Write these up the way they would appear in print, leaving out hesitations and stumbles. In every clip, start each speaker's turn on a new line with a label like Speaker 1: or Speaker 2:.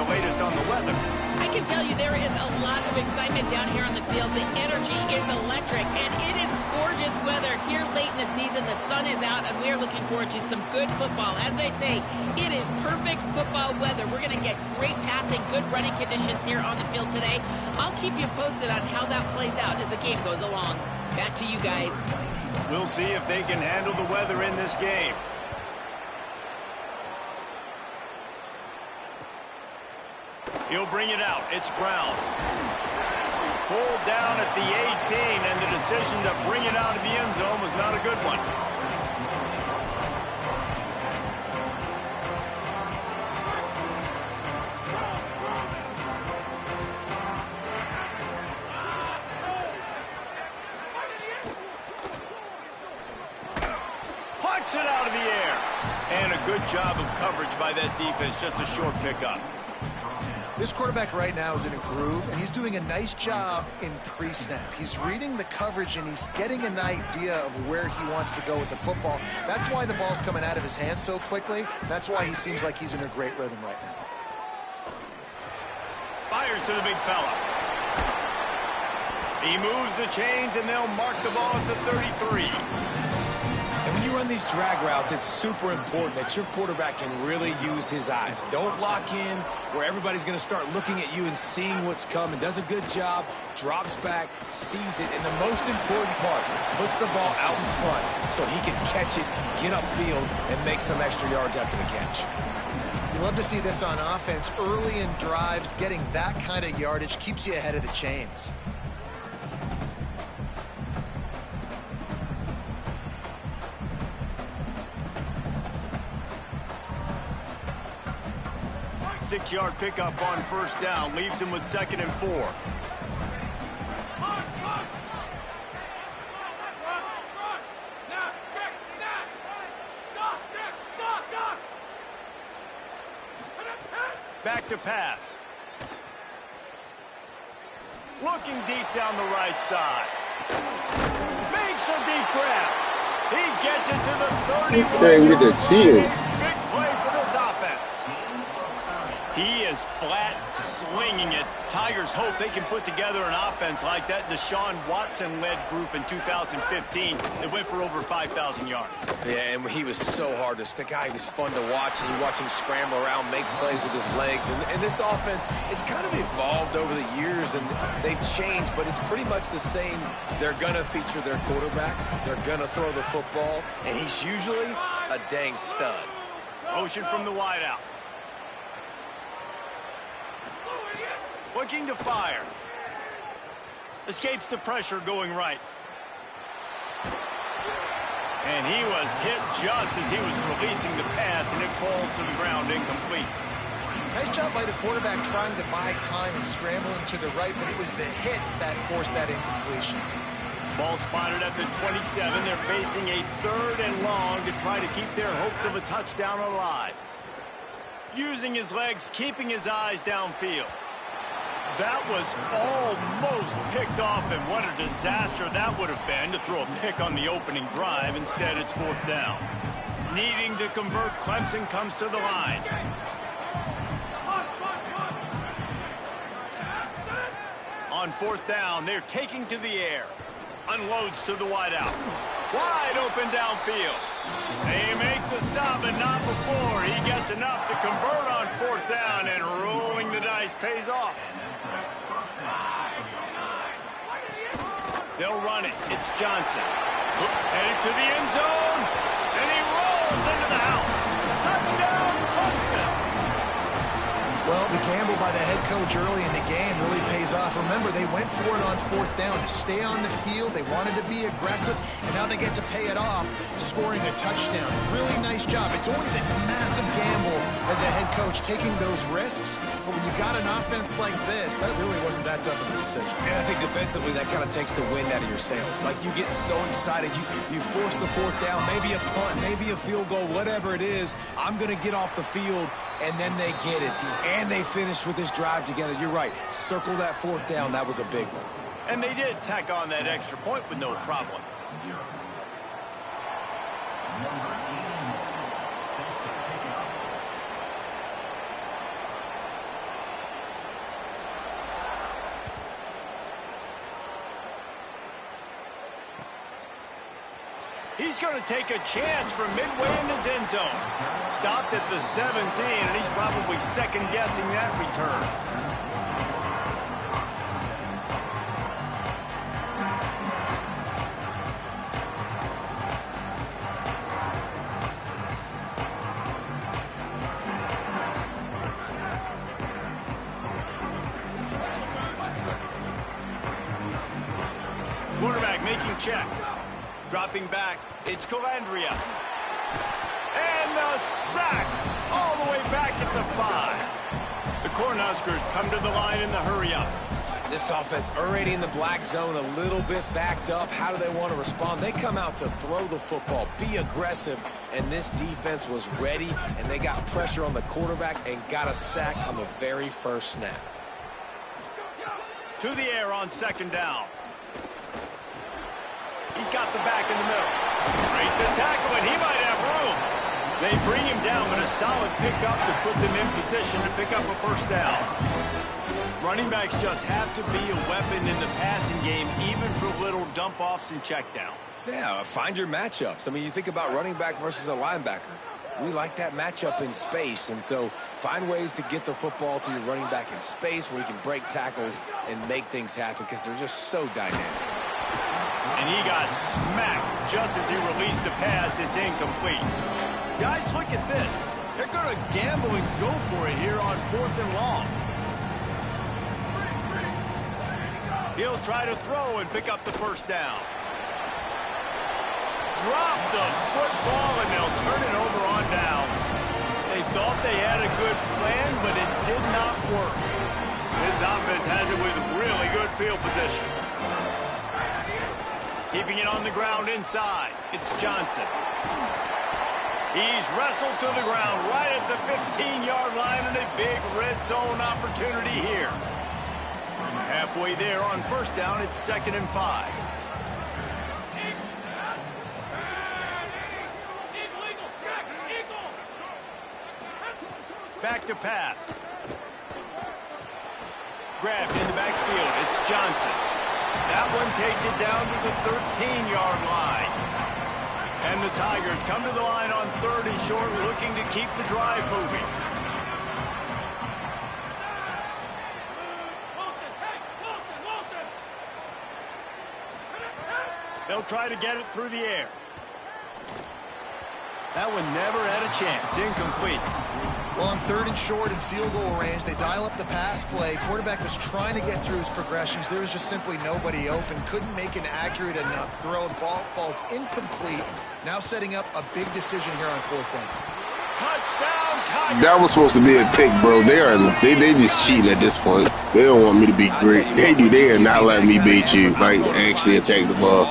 Speaker 1: the latest on the weather.
Speaker 2: I can tell you there is a lot of excitement down here on the field. The energy is electric, and it is gorgeous weather here late in the season. The sun is out, and we are looking forward to some good football. As they say, it is perfect football weather. We're going to get great passing, good running conditions here on the field today. I'll keep you posted on how that plays out as the game goes along. Back to you guys.
Speaker 1: We'll see if they can handle the weather in this game. He'll bring it out. It's Brown. Pulled down at the 18, and the decision to bring it out of the end zone was not a good one. Puts it out of the air. And a good job of coverage by that defense. Just a short pickup.
Speaker 3: This quarterback right now is in a groove, and he's doing a nice job in pre-snap. He's reading the coverage, and he's getting an idea of where he wants to go with the football. That's why the ball's coming out of his hands so quickly. That's why he seems like he's in a great rhythm right now.
Speaker 1: Fires to the big fella. He moves the chains, and they'll mark the ball at the 33.
Speaker 4: And when you run these drag routes, it's super important that your quarterback can really use his eyes. Don't lock in where everybody's going to start looking at you and seeing what's coming. Does a good job, drops back, sees it, and the most important part, puts the ball out in front so he can catch it, get upfield, and make some extra yards after the catch.
Speaker 3: You love to see this on offense. Early in drives, getting that kind of yardage keeps you ahead of the chains.
Speaker 1: Six-yard pickup on first down. Leaves him with 2nd and 4. Back to pass. Looking deep down the right side. Makes a deep grab. He gets it to the 30. Big play for this offense. He is flat slinging it. Tigers hope they can put together an offense like that Deshaun Watson-led group in 2015 that went for over 5,000 yards.
Speaker 4: Yeah, and he was so hard to stick out. He was fun to watch, and you watch him scramble around, make plays with his legs. And this offense, it's kind of evolved over the years, and they've changed, but it's pretty much the same. They're going to feature their quarterback. They're going to throw the football, and he's usually a dang stud.
Speaker 1: Motion from the wideout. Looking to fire. Escapes the pressure going right. And he was hit just as he was releasing the pass, and it falls to the ground incomplete.
Speaker 3: Nice job by the quarterback trying to buy time and scrambling to the right, but it was the hit that forced that incompletion.
Speaker 1: Ball spotted at the 27. They're facing a 3rd and long to try to keep their hopes of a touchdown alive. Using his legs, keeping his eyes downfield. That was almost picked off, and what a disaster that would have been to throw a pick on the opening drive. Instead, it's 4th down. Needing to convert, Clemson comes to the line. On 4th down, they're taking to the air. Unloads to the wideout. Wide open downfield. They make the stop, but not before. He gets enough to convert on 4th down, and rolling the dice pays off. They'll run it. It's Johnson. Headed to the end zone, and he rolls into the house. Touchdown, Clemson.
Speaker 3: Well, the gamble by the head coach early in the game really pays off. Remember, they went for it on 4th down to stay on the field. They wanted to be aggressive, and now they get to pay it off, scoring a touchdown. Really nice job. It's always a massive gamble as a head coach, taking those risks. But when you've got an offense like this, that really wasn't that tough of a decision.
Speaker 4: And I think defensively, that kind of takes the wind out of your sails. Like, you get so excited. You force the 4th down, maybe a punt, maybe a field goal, whatever it is. I'm going to get off the field, and then they get it. And they finish with this drive together. You're right. Circle that 4th down. That was a big one.
Speaker 1: And they did tack on that extra point with no problem. He's going to take a chance from midway in his end zone. Stopped at the 17, and he's probably second-guessing that return. Quarterback making checks. Dropping back, it's Calandria. And the sack all the way back at the 5. The Cornhuskers come to the line in the hurry-up.
Speaker 4: This offense already in the black zone, a little bit backed up. How do they want to respond? They come out to throw the football, be aggressive, and this defense was ready, and they got pressure on the quarterback and got a sack on the very first snap.
Speaker 1: To the air on second down. He's got the back in the middle. Breaks a tackle, and he might have room. They bring him down, but a solid pickup to put them in position to pick up a first down. Running backs just have to be a weapon in the passing game, even for little dump-offs and checkdowns.
Speaker 4: Yeah, find your matchups. I mean, you think about running back versus a linebacker. We like that matchup in space, and so find ways to get the football to your running back in space where you can break tackles and make things happen because they're just so dynamic.
Speaker 1: And he got smacked just as he released the pass. It's incomplete. Guys, look at this. They're going to gamble and go for it here on 4th and long. He'll try to throw and pick up the first down. Drop the football, and they'll turn it over on downs. They thought they had a good plan, but it did not work. This offense has it with really good field position. Keeping it on the ground inside. It's Johnson. He's wrestled to the ground right at the 15-yard line, and a big red zone opportunity here. Halfway there on first down, it's 2nd and 5. Back to pass. Grabbed in the backfield. It's Johnson. That one takes it down to the 13-yard line. And the Tigers come to the line on 3rd and short, looking to keep the drive moving. They'll try to get it through the air. That one never had a chance. Incomplete.
Speaker 3: Well, on 3rd and short and field goal range, they dial up the pass play. Quarterback was trying to get through his progressions. There was just simply nobody open. Couldn't make an accurate enough throw. The ball falls incomplete. Now setting up a big decision here on 4th down.
Speaker 1: Touchdown, Tigers!
Speaker 5: That was supposed to be a pick, bro. They just cheating at this point. They don't want me to be great. They are not letting me beat you. Like, actually attack the ball.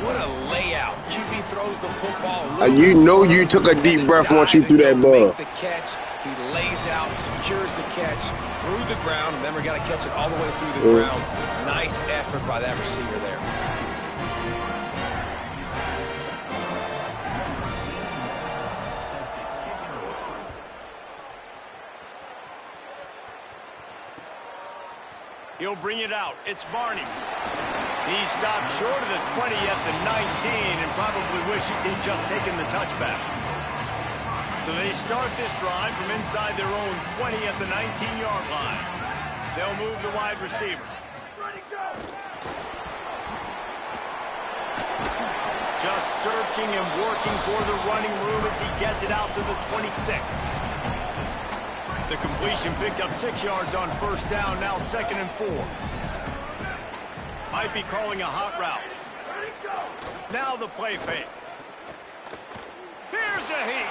Speaker 4: What a layout. QB throws the football.
Speaker 5: You know you took a deep breath once you threw that ball.
Speaker 4: Make the catch. He lays out, secures the catch through the ground. Remember, got to catch it all the way through the ground. Nice effort by that receiver there.
Speaker 1: He'll bring it out. It's Barney. He stopped short of the 20 at the 19 and probably wishes he'd just taken the touchback. So they start this drive from inside their own 20 at the 19-yard line. They'll move the wide receiver. Just searching and working for the running room as he gets it out to the 26. The completion picked up 6 yards on first down, now 2nd and 4. Might be calling a hot route. Now the play fake. Here's a heat.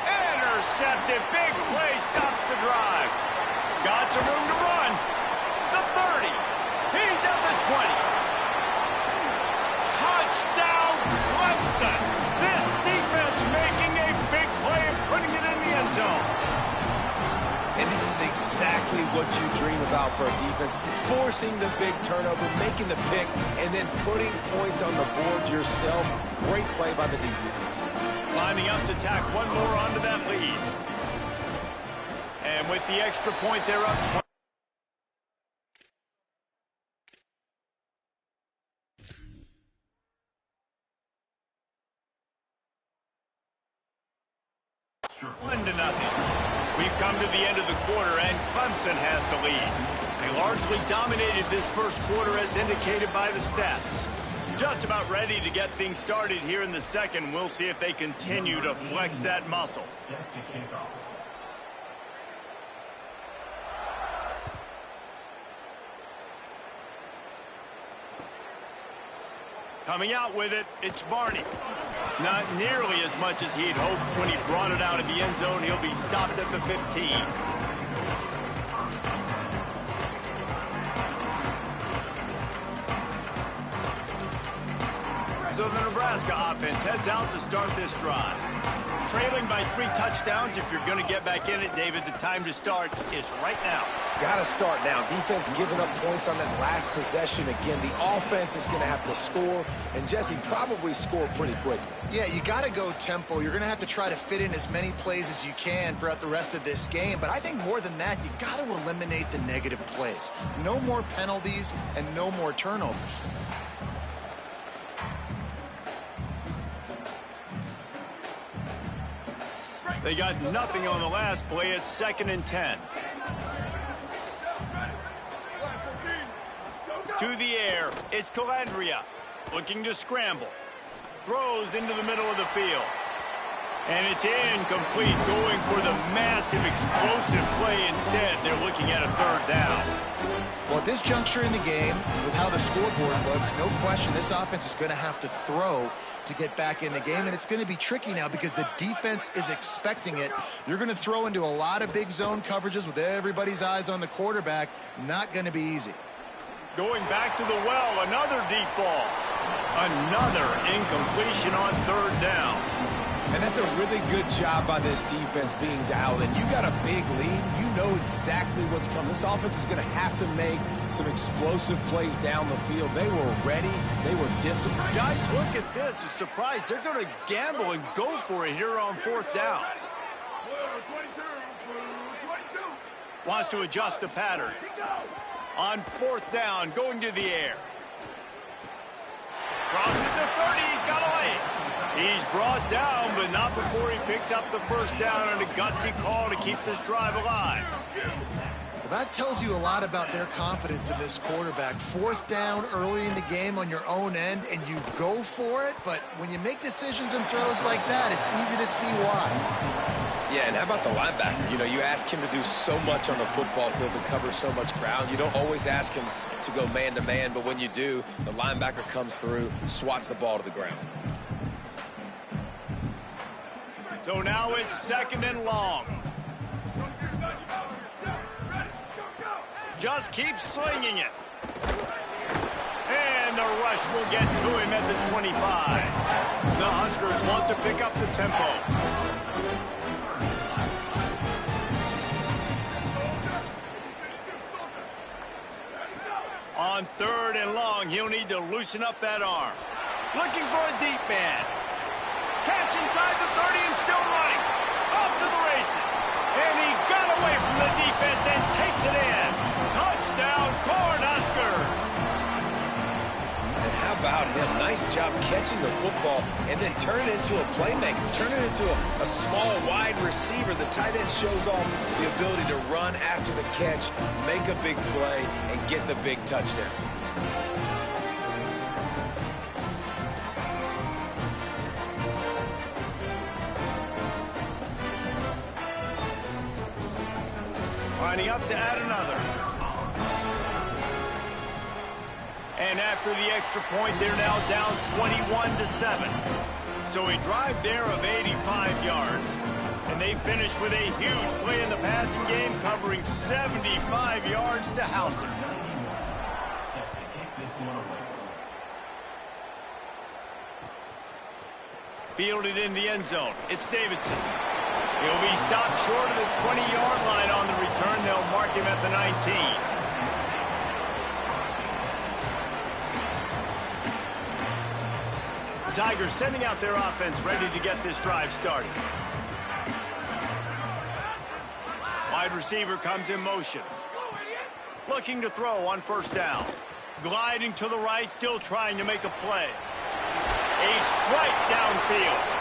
Speaker 1: Intercepted. Big play stops the drive. Got some room to run. The 30. He's at the 20. Touchdown, Clemson. This defense making a big play and putting it in the end zone.
Speaker 4: And this is exactly what you dream about for a defense. Forcing the big turnover, making the pick, and then putting points on the board yourself. Great play by the defense.
Speaker 1: Lining up to tack one more onto that lead. And with the extra point, they're up. 1-0. We've come to the end of the quarter, and Clemson has the lead. They largely dominated this first quarter as indicated by the stats. Just about ready to get things started here in the second. We'll see if they continue to flex that muscle. Coming out with it, it's Barney. Not nearly as much as he'd hoped when he brought it out of the end zone. He'll be stopped at the 15. So the Nebraska offense heads out to start this drive. Trailing by 3 touchdowns. If you're going to get back in it, David, the time to start is right now.
Speaker 4: Got to start now. Defense giving up points on that last possession. Again, the offense is going to have to score, and Jesse probably score pretty quickly.
Speaker 3: Yeah, you got to go tempo. You're going to have to try to fit in as many plays as you can throughout the rest of this game. But I think more than that, you got to eliminate the negative plays. No more penalties and no more turnovers.
Speaker 1: They got nothing on the last play. It's 2nd and 10. To the air, it's Calandria looking to scramble. Throws into the middle of the field. And it's incomplete, going for the massive explosive play instead. They're looking at a 3rd down.
Speaker 3: Well, at this juncture in the game, with how the scoreboard looks, no question this offense is going to have to throw to get back in the game, and it's going to be tricky now because the defense is expecting it. You're going to throw into a lot of big zone coverages with everybody's eyes on the quarterback. Not going to be easy.
Speaker 1: Going back to the well, another deep ball. Another incompletion on 3rd down.
Speaker 4: And that's a really good job by this defense being dialed in. You got a big lead. You know exactly what's coming. This offense is going to have to make some explosive plays down the field. They were ready. They were disciplined.
Speaker 1: Guys, look at this. I'm surprised. They're going to gamble and go for it here on 4th down. Wants to adjust the pattern. On 4th down, going to the air. Crosses the 30. He's got away. He's brought down, but not before he picks up the 1st down on a gutsy call to keep this drive alive.
Speaker 3: Well, that tells you a lot about their confidence in this quarterback. 4th down early in the game on your own end, and you go for it, but when you make decisions and throws like that, it's easy to see why.
Speaker 4: Yeah, and how about the linebacker? You know, you ask him to do so much on the football field to cover so much ground. You don't always ask him to go man-to-man, but when you do, the linebacker comes through, swats the ball to the ground.
Speaker 1: So now it's 2nd and long. Just keeps slinging it. And the rush will get to him at the 25. The Huskers want to pick up the tempo. On 3rd and long, he'll need to loosen up that arm. Looking for a deep man. Catch inside the 30 and still running. Off to the races. And he got away from the defense and takes it in. Touchdown, Cornhuskers.
Speaker 4: And how about him? Nice job catching the football and then turn it into a playmaker. Turn it into a small, wide receiver. The tight end shows off the ability to run after the catch, make a big play, and get the big touchdown.
Speaker 1: Lining up to add another. And after the extra point, they're now down 21-7. So a drive there of 85 yards. And they finish with a huge play in the passing game, covering 75 yards to Hauser. Fielded in the end zone. It's Davidson. He'll be stopped short of the 20-yard line on the return. They'll mark him at the 19. The Tigers sending out their offense ready to get this drive started. Wide receiver comes in motion. Looking to throw on 1st down. Gliding to the right, still trying to make a play. A strike downfield.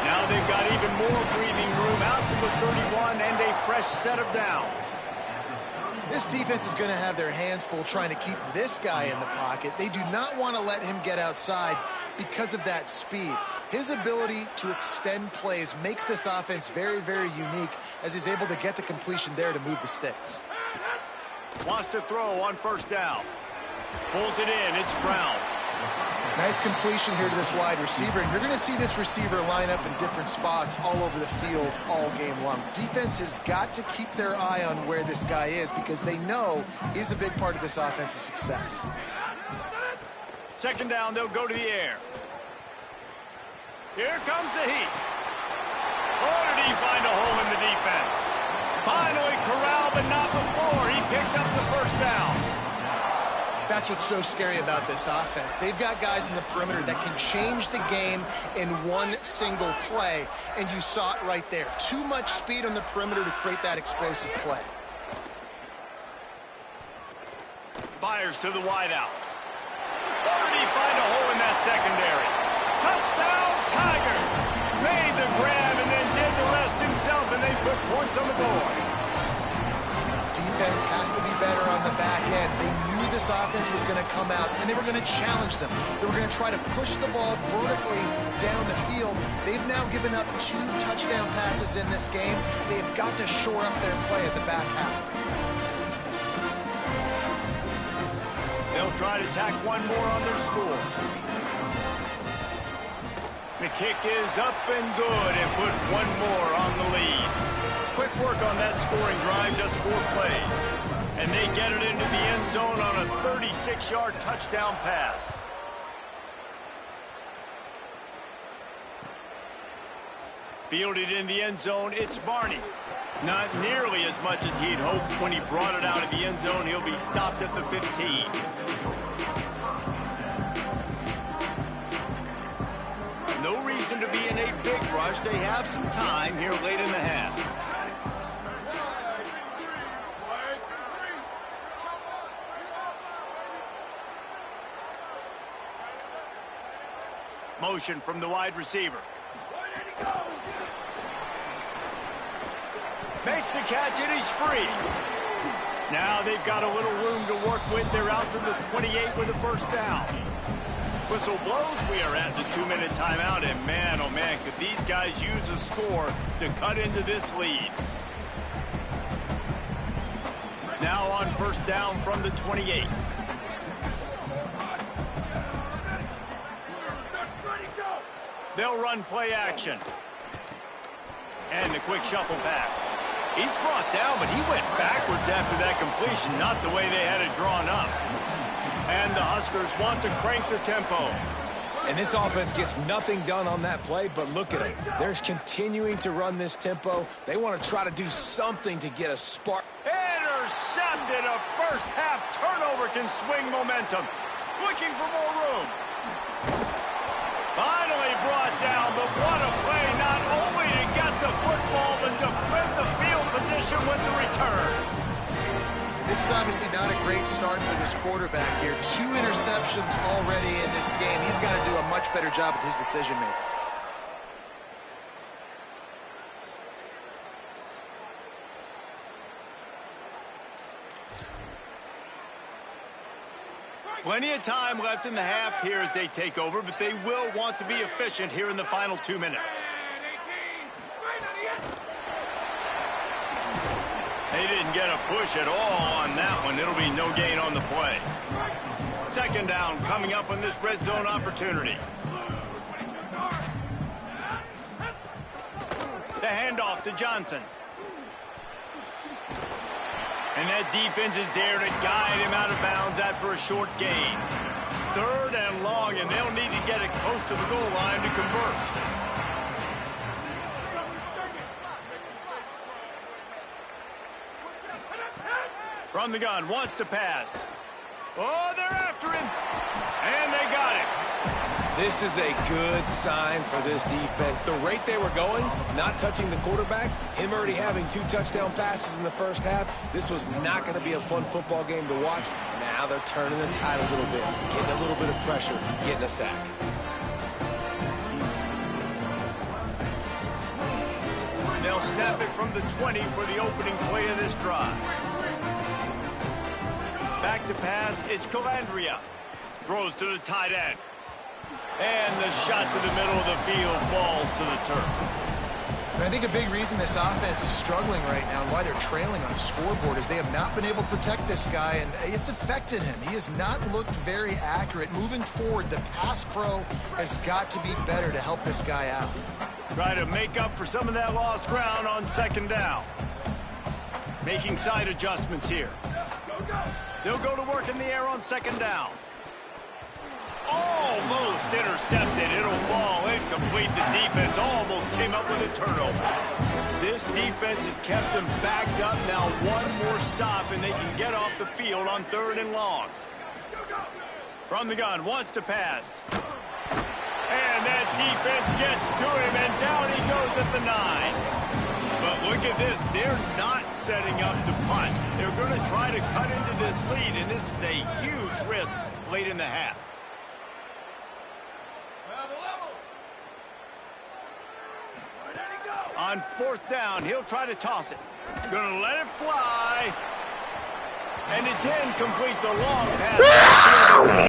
Speaker 1: Now they've got even more breathing room out to the 31 and a fresh set of downs.
Speaker 3: This defense is going to have their hands full trying to keep this guy in the pocket. They do not want to let him get outside because of that speed. His ability to extend plays makes this offense very, very unique as he's able to get the completion there to move the sticks.
Speaker 1: Wants to throw on first down. Pulls it in. It's Brown.
Speaker 3: Nice completion here to this wide receiver, and you're going to see this receiver line up in different spots all over the field all game long. Defense has got to keep their eye on where this guy is because they know he's a big part of this offense's success.
Speaker 1: Second down, they'll go to the air. Here comes the heat. Oh, did he find a hole in the defense? Finally corralled, but not before. He picks up the first down.
Speaker 3: That's what's so scary about this offense. They've got guys in the perimeter that can change the game in one single play, and you saw it right there. Too much speed on the perimeter to create that explosive play.
Speaker 1: Fires to the wideout. Or did he find a hole in that secondary? Touchdown, Tigers! Made the grab and then did the rest himself, and they put points on the board.
Speaker 3: Defense has to be better on the back end. They knew this offense was going to come out, and they were going to challenge them. They were going to try to push the ball vertically down the field. They've now given up 2 touchdown passes in this game. They've got to shore up their play in the back half.
Speaker 1: They'll try to tack one more on their score. The kick is up and good and put one more on the lead. Quick work on that scoring drive, just 4 plays. And they get it into the end zone on a 36-yard touchdown pass. Fielded in the end zone, it's Barney. Not nearly as much as he'd hoped when he brought it out of the end zone. He'll be stopped at the 15. No reason to be in a big rush. They have some time here late in the half. Motion from the wide receiver. Makes the catch and he's free. Now they've got a little room to work with. They're out to the 28 with a first down. Whistle blows. We are at the 2-minute timeout, and man, oh man, could these guys use a score to cut into this lead. Now on first down from the 28. They'll run play action. And the quick shuffle pass. He's brought down, but he went backwards after that completion, not the way they had it drawn up. And the Huskers want to crank the tempo.
Speaker 4: And this offense gets nothing done on that play, but look at it. They're continuing to run this tempo. They want to try to do something to get a spark.
Speaker 1: Intercepted. A first-half turnover can swing momentum. Looking for more room. Finally brought down, but what a play, not only to get the football, but to flip the field position with the return.
Speaker 3: This is obviously not a great start for this quarterback here. 2 interceptions already in this game. He's got to do a much better job with his decision-making.
Speaker 1: Plenty of time left in the half here as they take over, but they will want to be efficient here in the final 2 minutes. They didn't get a push at all on that one. It'll be no gain on the play. Second down coming up on this red zone opportunity. The handoff to Johnson. And that defense is there to guide him out of bounds after a short gain. Third and long, and they'll need to get it close to the goal line to convert. From the gun, wants to pass. Oh, they're after him. And they got it.
Speaker 4: This is a good sign for this defense. The rate they were going, not touching the quarterback, him already having 2 touchdown passes in the first half, this was not going to be a fun football game to watch. Now they're turning the tide a little bit, getting a little bit of pressure, getting a sack.
Speaker 1: They'll snap it from the 20 for the opening play of this drive. Back to pass, it's Calandria. Throws to the tight end. And the shot to the middle of the field falls to the turf.
Speaker 3: I think a big reason this offense is struggling right now and why they're trailing on the scoreboard is they have not been able to protect this guy, and it's affected him. He has not looked very accurate. Moving forward, the pass pro has got to be better to help this guy out.
Speaker 1: Try to make up for some of that lost ground on second down. Making side adjustments here. They'll go to work in the air on second down. Almost intercepted. It'll fall incomplete. The defense almost came up with a turnover. This defense has kept them backed up. Now one more stop and they can get off the field on 3rd and long. From the gun, wants to pass. And that defense gets to him, and down he goes at the 9. But look at this. They're not setting up to punt. They're going to try to cut into this lead, and this is a huge risk late in the half. On 4th down, he'll try to toss it. Gonna let it fly. And it's incomplete. The long pass.